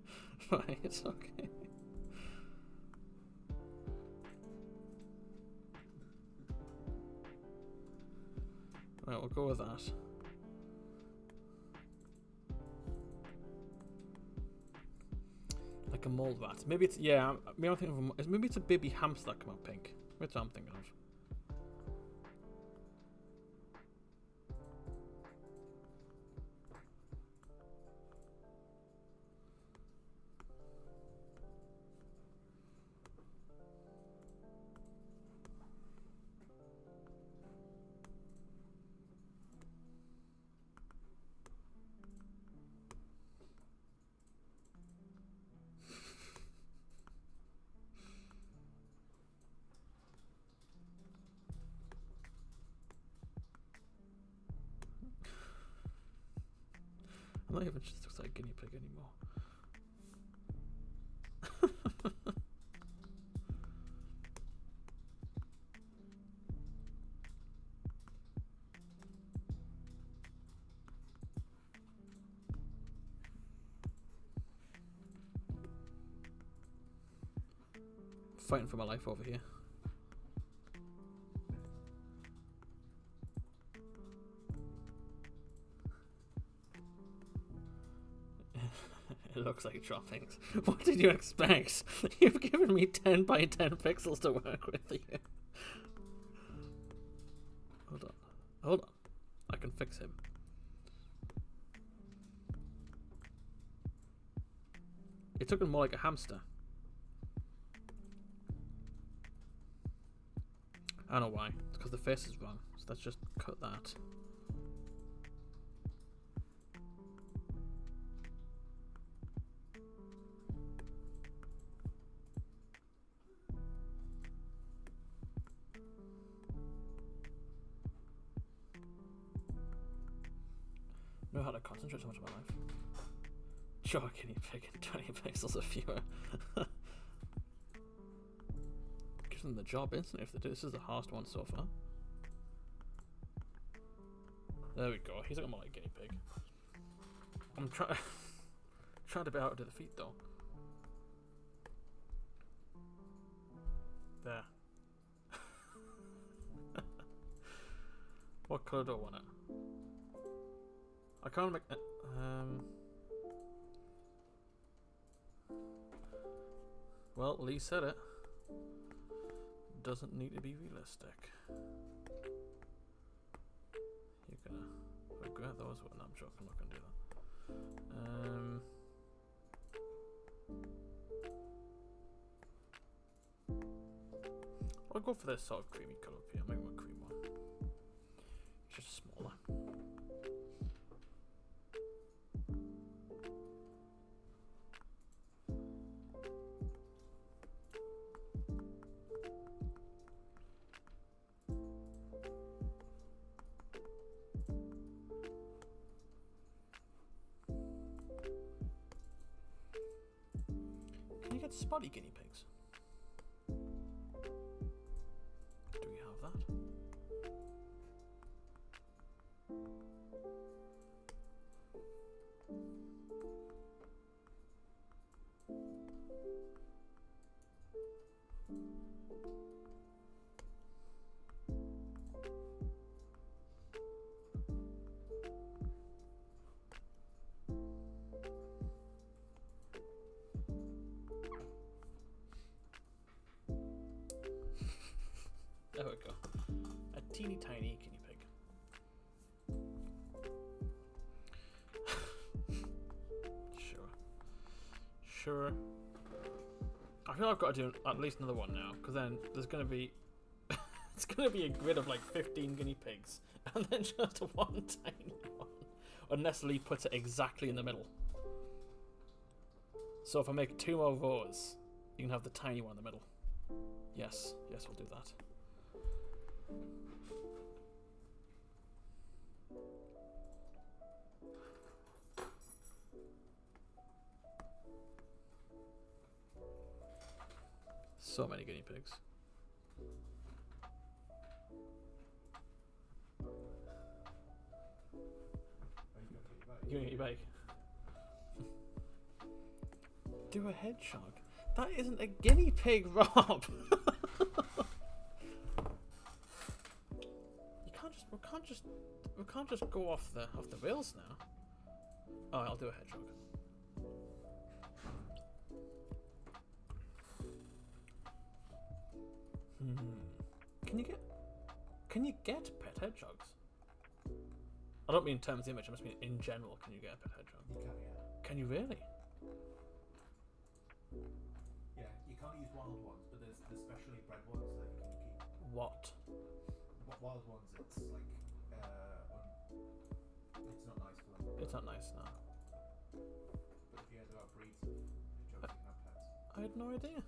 [SPEAKER 1] Right, it's okay. Right, we'll go with that. Like a mole rat. Maybe it's, yeah, maybe I'm thinking of maybe it's a baby hamster that come out pink. That's what I'm thinking of. I'm not even just looks like a guinea pig anymore. Fighting for my life over here. It looks like droppings. What did you expect? You've given me 10 by 10 pixels to work with here. Hold on. I can fix him. It took him more like a hamster. I don't know why. It's because the face is wrong. So let's just cut that. Know how to concentrate so much on my life. Sure, guinea pig and 20 pixels of viewer. Gives them the job instantly if they do. This is the hardest one so far. There we go. He's looking more like a guinea pig. I'm trying to be out to the feet though. There. What colour do I want it? I can't make... Well, Lee said it. Doesn't need to be realistic. You're gonna regret those. No, I'm joking. I'm not gonna do that. I'll go for this sort of creamy colour up here. I'll make my cream one. It's just smaller. Can you get spotty guinea pigs? Do we have that? There we go. A teeny tiny guinea pig. Sure. I feel I've got to do at least another one now, because then there's going to be it's going to be a grid of like 15 guinea pigs, and then just one tiny one. Unless Lee puts it exactly in the middle. So if I make 2 more of those, you can have the tiny one in the middle. Yes, we'll do that. So many guinea pigs. You gonna get your bike? Do a hedgehog. That isn't a guinea pig, Rob. We can't just go off the rails now. Oh, I'll do a hedgehog. Can you get pet hedgehogs? I don't mean in terms of the image, I must mean in general. Can you get a pet hedgehog?
[SPEAKER 2] You can, yeah.
[SPEAKER 1] Can you really?
[SPEAKER 2] Yeah, you can't use wild ones, but there's specially bred ones that you can keep.
[SPEAKER 1] What?
[SPEAKER 2] Wild ones, it's like, it's not nice for them.
[SPEAKER 1] It's not nice, no.
[SPEAKER 2] But if you ever have breeds of hedgehogs, you can have pets.
[SPEAKER 1] I had no idea.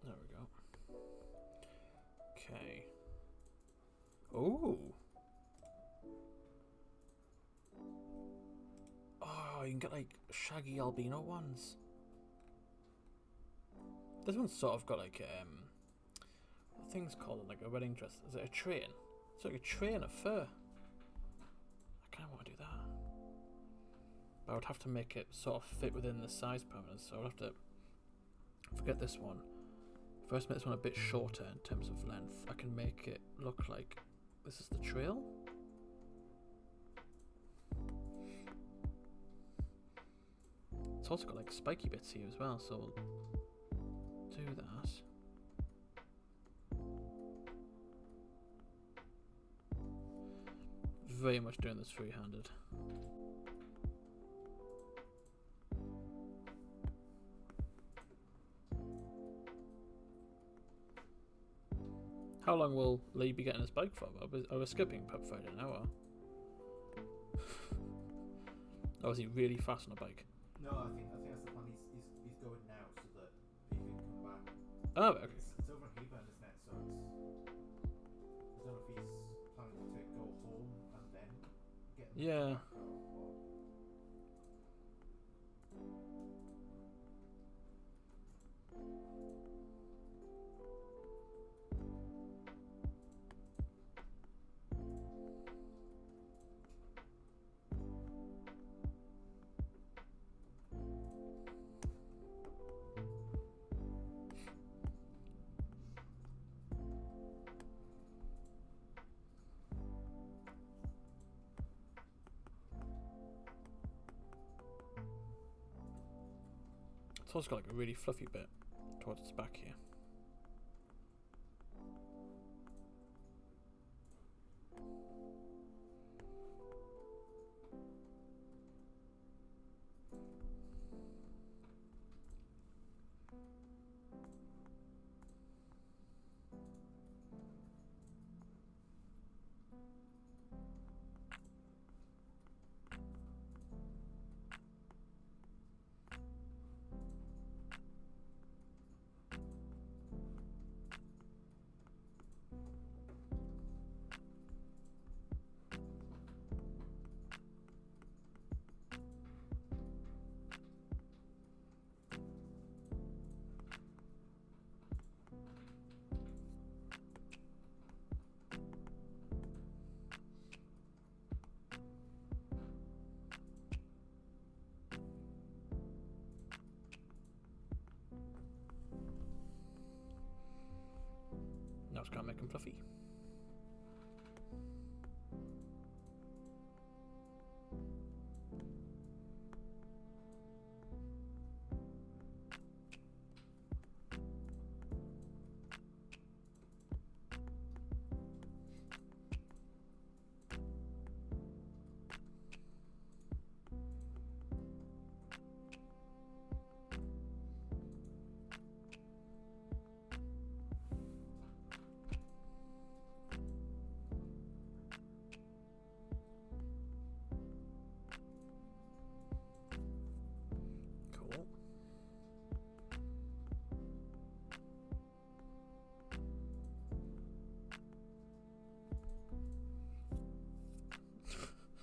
[SPEAKER 1] There we go. Okay. Ooh. Oh, you can get like shaggy albino ones. This one's sort of got like what thing's called like a wedding dress. Is it a train? It's like a train of fur. I kind of want to do that. But I would have to make it sort of fit within the size parameters, so I would have to forget this one. First, make this one a bit shorter in terms of length. I can make it look like this is the trail. It's also got like spiky bits here as well, so we'll do that. Very much doing this free-handed. How long will Lee be getting his bike for? I was skipping Pub Friday an hour. Or is he really fast on a bike?
[SPEAKER 2] No, I think that's the plan. He's going now so that he can come back.
[SPEAKER 1] Oh, okay.
[SPEAKER 2] It's over in Hebburn, isn't it? So it's. I don't know if he's planning to go home and then get in the
[SPEAKER 1] Yeah.
[SPEAKER 2] back or what.
[SPEAKER 1] It's also got like a really fluffy bit towards its back here. Now it's can't make him fluffy. Cool.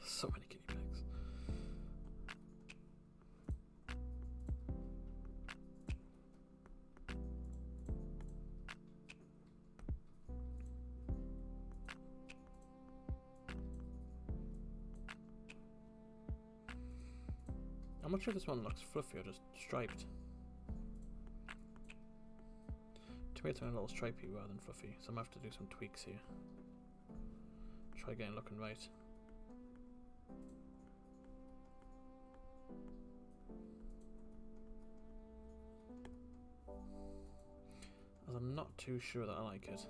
[SPEAKER 1] So many guinea pigs. I'm not sure if this one looks fluffy or just striped. To me it's a little stripy rather than fluffy, so I'm going to have to do some tweaks here. Try getting looking right. As I'm not too sure that I like it.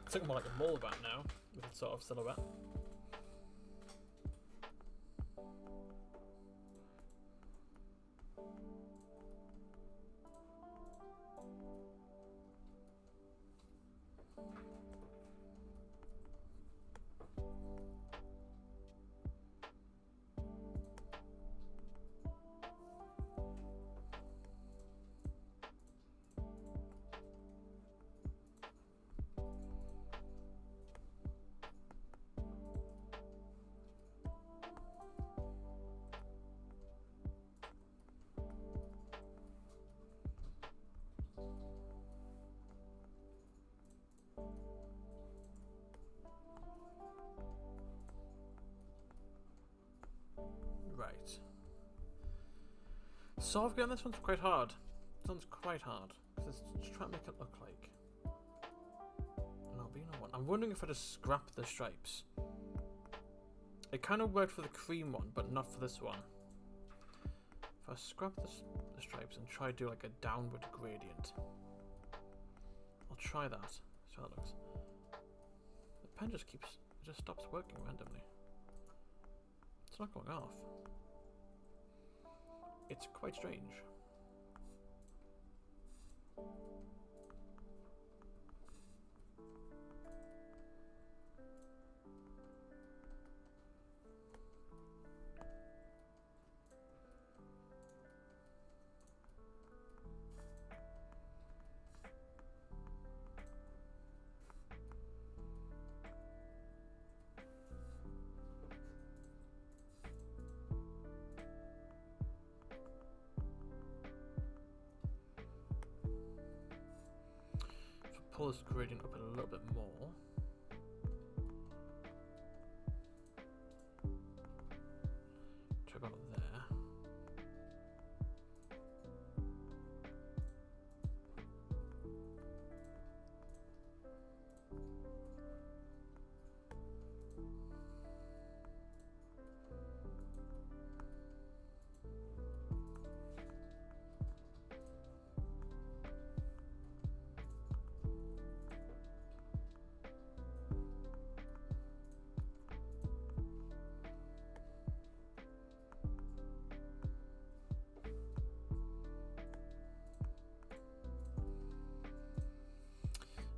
[SPEAKER 1] It's looking more like a mole rat now, with its sort of silhouette. Right. Solve again, this one's quite hard. sounds quite hard because it's trying to make it look like an albino one. I'm wondering if I just scrap the stripes. It kind of worked for the cream one, but not for this one. If I scrap the stripes and try to do like a downward gradient, I'll try that. See how that looks. The pen just stops working randomly. It's not going off. It's quite strange. Pull this gradient up a little bit more. Try about there.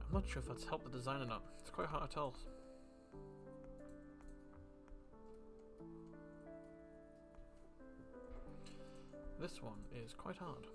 [SPEAKER 1] I'm not sure if that's helped the design or not. It's quite hard to tell. This one is quite hard.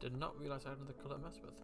[SPEAKER 1] Did not realise I had another colour to mess with.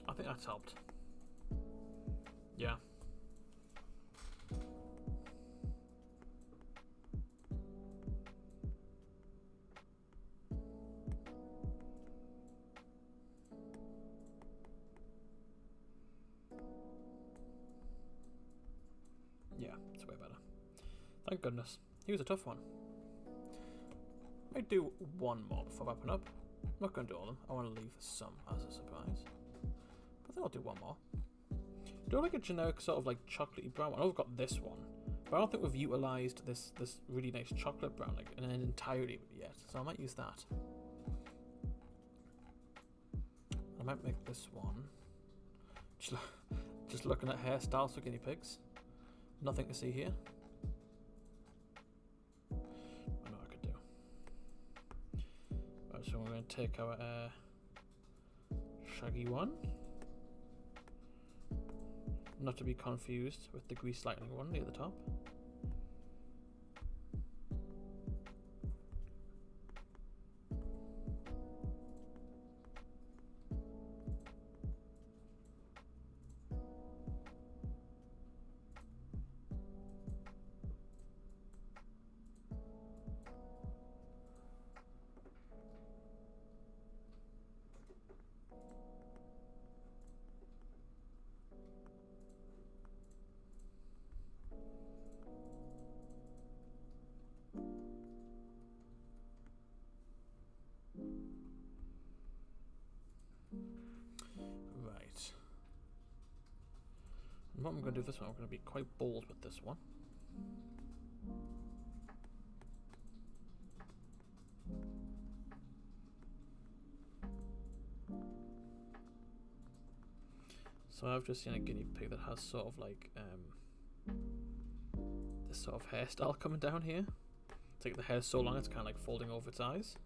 [SPEAKER 1] I think that's helped. Yeah. Yeah, it's way better. Thank goodness. He was a tough one. I might do one more before wrapping up. I'm not going to do all of them. I want to leave some as a surprise. I think I'll do one more. Do like a generic sort of like chocolatey brown one. I've got this one, but I don't think we've utilised this really nice chocolate brown like in an entirety yet. So I might use that. I might make this one. Just looking at hairstyles for guinea pigs. Nothing to see here. I know what I could do. Right, so we're going to take our shaggy one. Not to be confused with the grease lightning one near the top. What I'm going to do this one, I'm going to be quite bold with this one. So I've just seen a guinea pig that has sort of like this sort of hairstyle coming down here. It's like the hair's so long it's kind of like folding over its eyes.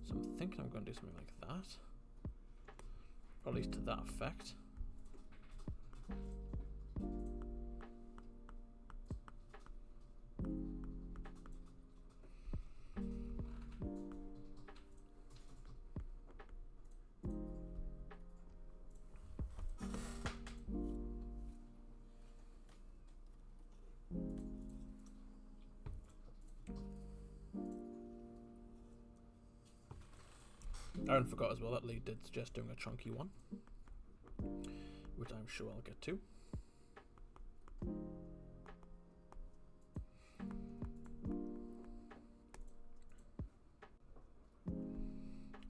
[SPEAKER 1] So I'm thinking I'm going to do something like that, or at least to that effect. I forgot as well that Lee did suggest doing a chunky one, which I'm sure I'll get to.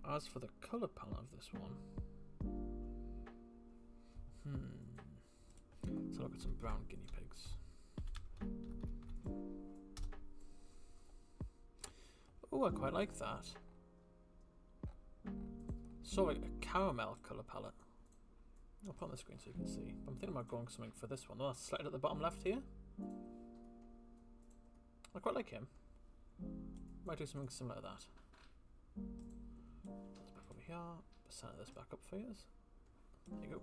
[SPEAKER 1] As for the colour palette of this one, let's look at some brown guinea pigs. Oh, I quite like that. So like a caramel colour palette. I'll put on the screen so you can see. I'm thinking about going something for this one. Oh, that's selected at the bottom left here. I quite like him. Might do something similar to that. Let's back over here. Center this back up for you. There you go.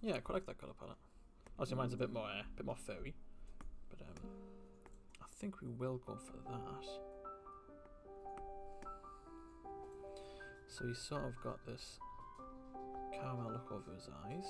[SPEAKER 1] Yeah, I quite like that colour palette. Obviously mine's a bit more furry, but I think we will go for that. So he's sort of got this caramel look over his eyes.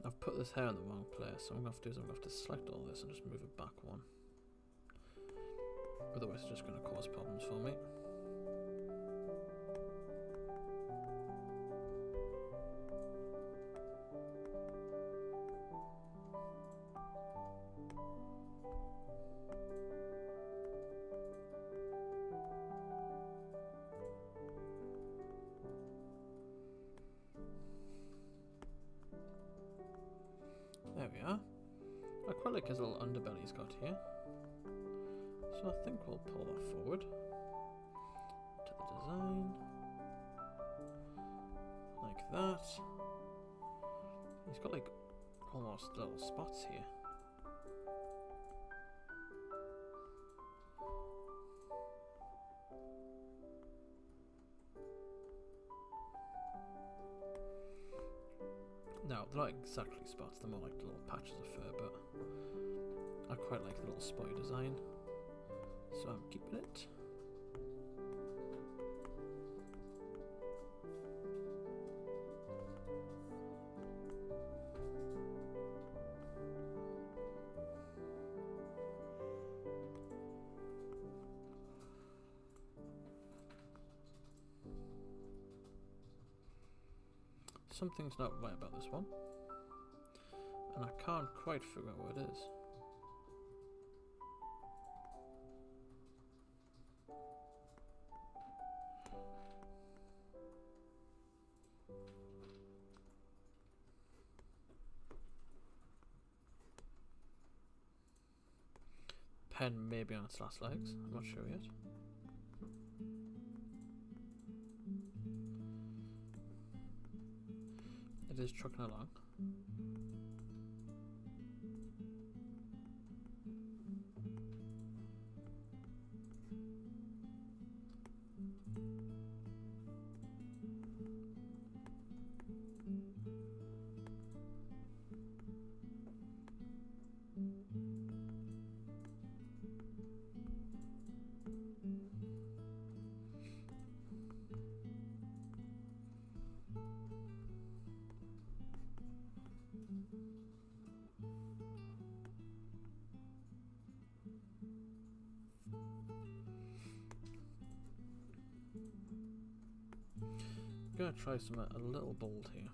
[SPEAKER 1] I've put this hair in the wrong place, so I'm going to have to do is I'm going to have to select all this and just move it back one. Otherwise it's just going to cause problems for me. There we are. I quite like his little underbelly he's got here. So I think we'll pull that forward to the design. Like that. He's got like almost little spots here. No, they're not exactly spots, they're more like little patches of fur, but I quite like the little spotty design, so I'm keeping it. Something's not right about this one, and I can't quite figure out what it is. Pen may be on its last legs, I'm not sure yet. It is trucking along. Gonna try something a little bold here.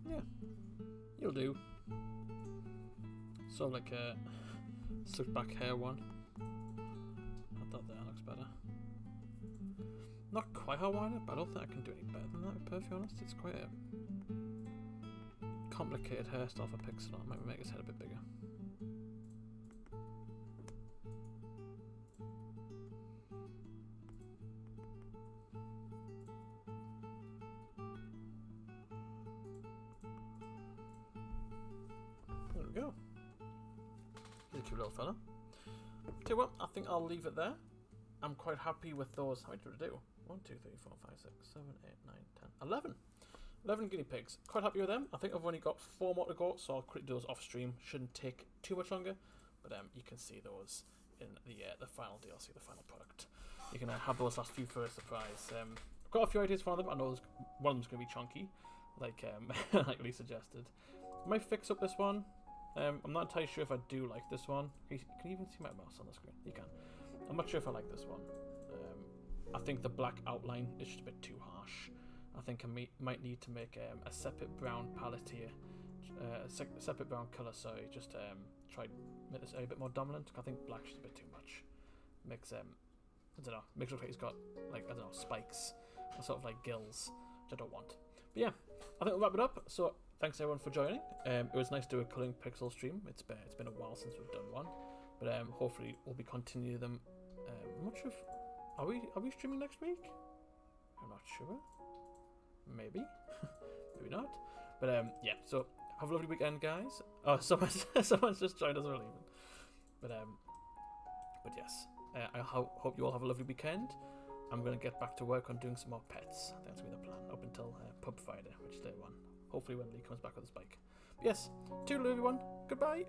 [SPEAKER 1] Yeah, you'll do. Sort of like a slick back hair one. I thought that looks better. Not quite how I want it, but I don't think I can do any better than that, to be perfectly honest. It's quite a complicated hairstyle for Pixel art. Might make his head a bit bigger. There we go. He's a cute little fella. Tell you what, I think I'll leave it there. I'm quite happy with those. How many did I do? 1, 2, 3, 4, 5, 6, 7, 8, 9, 10, 11. 11 guinea pigs. Quite happy with them. I think I've only got 4 more to go, so I'll quickly do those off stream. Shouldn't take too much longer, but you can see those in the final DLC, the final product. You can have those last few for a surprise. I've got a few ideas for one of them. I know one of them's going to be chunky, like like Lee suggested. I might fix up this one. I'm not entirely sure if I do like this one. Can you even see my mouse on the screen? You can. I'm not sure if I like this one. I think the black outline is just a bit too harsh. I think I might need to make a separate brown palette here. A separate brown colour, sorry. Just try to make this area a bit more dominant. I think black's just a bit too much. Makes, I don't know, makes it look like he's got, like, I don't know, spikes. Or sort of like gills, which I don't want. But yeah, I think we'll wrap it up. So thanks everyone for joining. It was nice to do a Colouring Pixel stream. It's been a while since we've done one. But hopefully we'll be continuing them. I'm not sure if... Are we streaming next week? I'm not sure. Maybe. Maybe not. But yeah, so have a lovely weekend, guys. Oh, someone's just joined us, we're leaving. But yes, I hope you all have a lovely weekend. I'm going to get back to work on doing some more pets. I think that's going to be the plan up until Pub Friday, which is day 1. Hopefully when Lee comes back with his bike. But yes, toodaloo everyone. Goodbye.